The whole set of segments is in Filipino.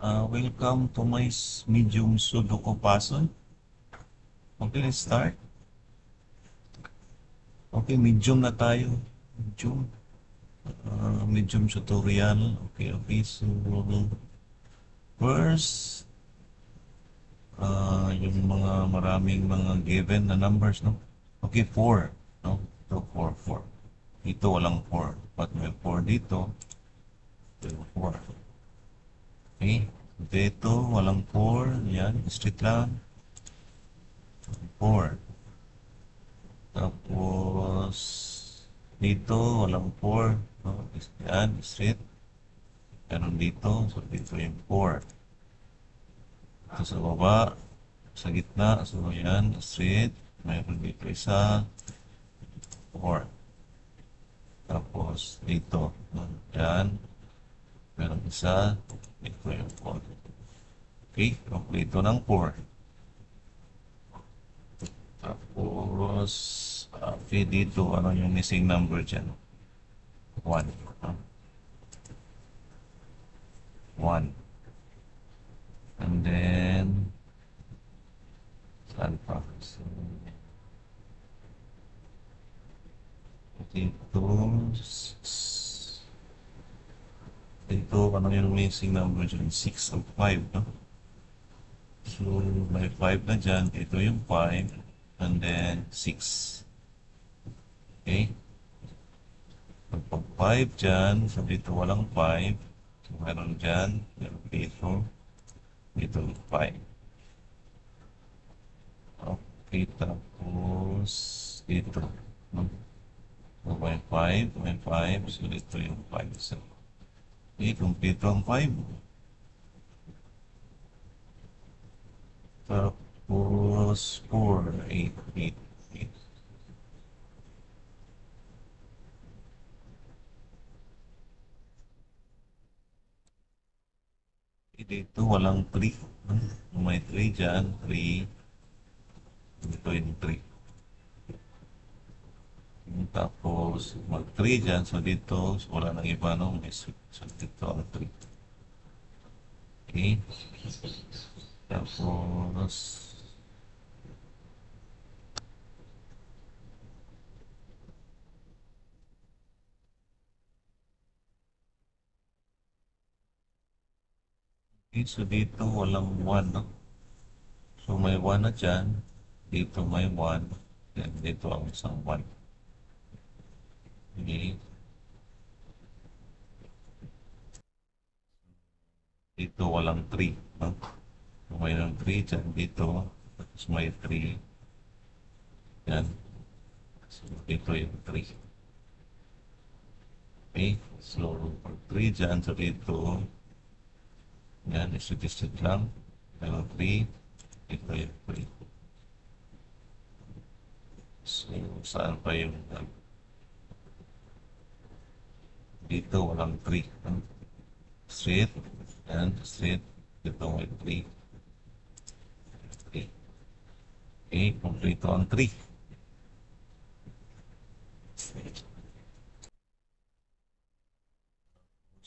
Welcome to my medium Sudoku puzzle. Okay, let's start. Okay, medium na tayo. Medium. Medium tutorial. Okay. So, first, yung mga maraming mga given na numbers, no? Okay, 4. No? Ito, 4. Dito, walang 4. But may 4 dito. Ito, 4. Okay. Dito, walang 4. Yan, straight lang. 4. Tapos, dito, walang 4. No? Yan, straight. Ganun dito. So, dito yung 4. Ito sa baba, sa gitna. So, yan, straight. Mayroon dito isa. 4. Tapos, dito. Yan. Meron isa. Dito yung 4. Okay, kompleto ng 4. Tapos, okay, dito, ano yung missing number dyan? 1. 1. And then, saan pa? So, dito, dito, ano yung missing number dyan? 6 of 5, no? So, may 5 na dyan. Ito yung 5. And then, 6. Okay? Pag 5 dyan, so dito walang 5. So, meron dyan. Meron dito. Dito 5. Okay, tapos dito. No? So, may 5. May 5. So, dito yung 5. So, okay, kompleto ang 5. Tapos 4, 8, 8, 8. Dito walang 3. May 3 dyan, 3. Dito yung 3. Tapos mag 3 dyan, so dito so wala nang iba, no? So dito ang 3. Okay. Tapos okay, so dito walang 1, no? So may 1 na dyan. Dito may 1. Then dito ang isang 1. Okay. Dito walang 3, no? So mayroong 3 dyan dito. Tapos may 3. Yan. So dito yung 3. Okay. So pag 3 dyan, so dito yan, isu-distant lang. Mayroong 3. Dito yung 3. So saan pa yung dito walang 3, no? Straight. Yan, straight. Dito may 3. Okay. Okay, kompleto ang 3.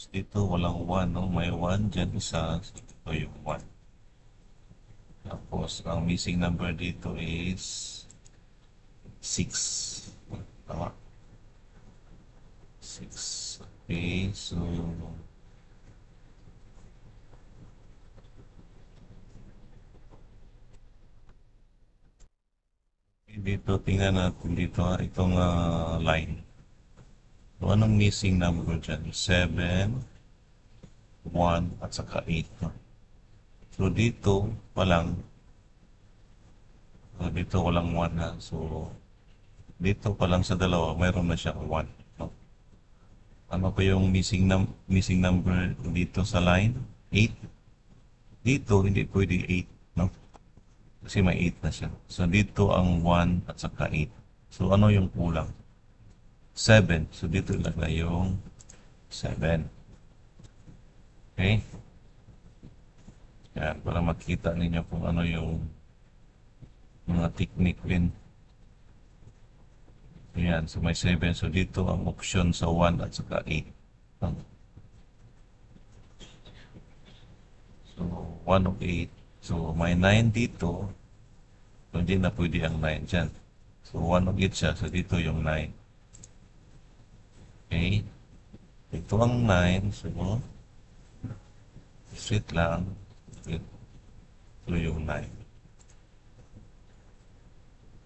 Dito walang 1, no? May 1 dyan isa. So, ito yung 1. Tapos, ang missing number dito is 6. Tama. 6. Okay, so dito, tingnan natin dito, itong line. So, anong missing number dyan? 7, 1, at saka 8. No? So, dito pa lang, dito walang 1 ha. So, dito pa lang sa dalawa, mayroon na siyang 1. No? Ano pa yung missing number dito sa line? 8. Dito, hindi pwede 8. No? Kasi may 8 na siya. So, dito ang 1 at saka 8. So, ano yung kulang? 7. So, dito ilagay yung 7. Okay? Yan, para makita ninyo kung ano yung mga technique din. Yan, so may 7. So, dito ang option sa 1 at saka 8. 1 of 8. So, may 9 dito. So, hindi na pwede ang 9 dyan. So, 1 of 8 siya. So, dito yung 9. Okay. Ito ang 9. So, straight lang. Ito yung 9.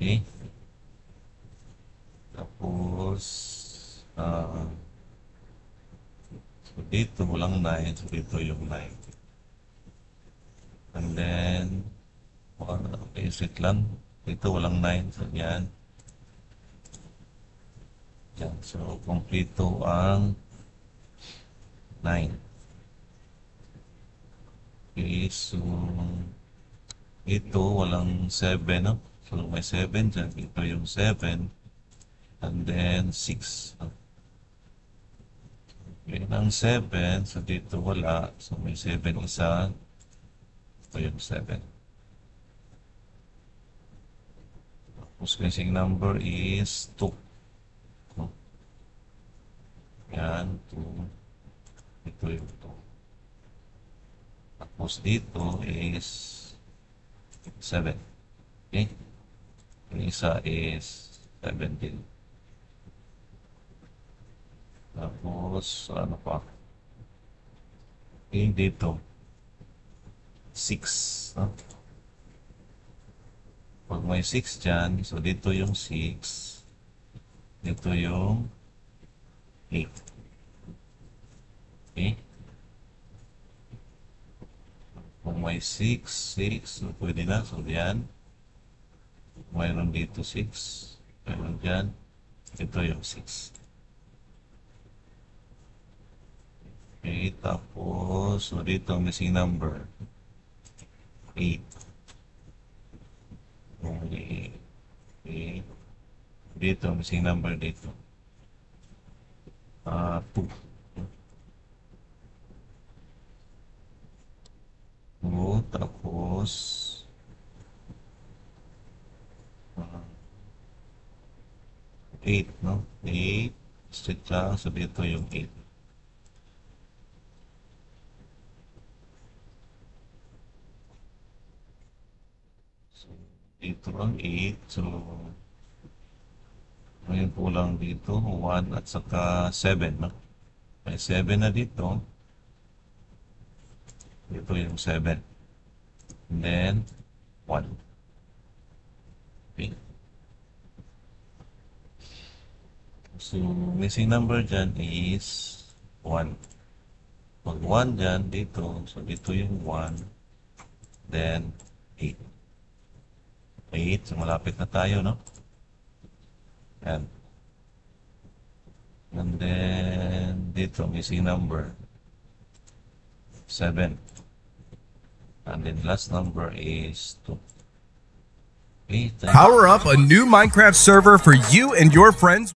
Okay. Tapos, so dito walang 9. So, dito yung 9. And then, okay, straight lang. Dito walang 9. So, yan. Yan. So, kompleto ang 9. Okay, so, ito walang 7, no? So, may 7 dyan. Ito yung 7. And then, 6. No? Okay, ng 7. So, dito wala. So, may 7 isa. Ito yung 7. Tapos, missing number is 2. No? Yan, 2. Ito yung 2. Tapos, dito is 7. Okay? Yung isa is 17. Tapos, ano pa? Okay, dito 6. No? Pag may 6 dyan, so dito yung 6. Dito yung 8. Okay? Kung may 6, so pwede na. So, yan. Mayroon dito 6. Mayroon dyan. Ito yung 6. Okay, tapos, so dito missing number 8. Okay. Okay. Dito missing number dito 2. Tapos 8, no? 8. Straight lang. So, dito yung 8. So, dito ang 8. So, may kulang dito. 1 at saka 7, no? May 7 na dito. Dito yung 7. And then, 1. Okay. So, missing number dyan is 1. Pag 1 dyan, dito. So, dito yung 1. Then, 8. 8. So, malapit na tayo, no? Yan. And then, dito, missing number 7. And then, last number is 2. Okay, Power up a new Minecraft server for you and your friends.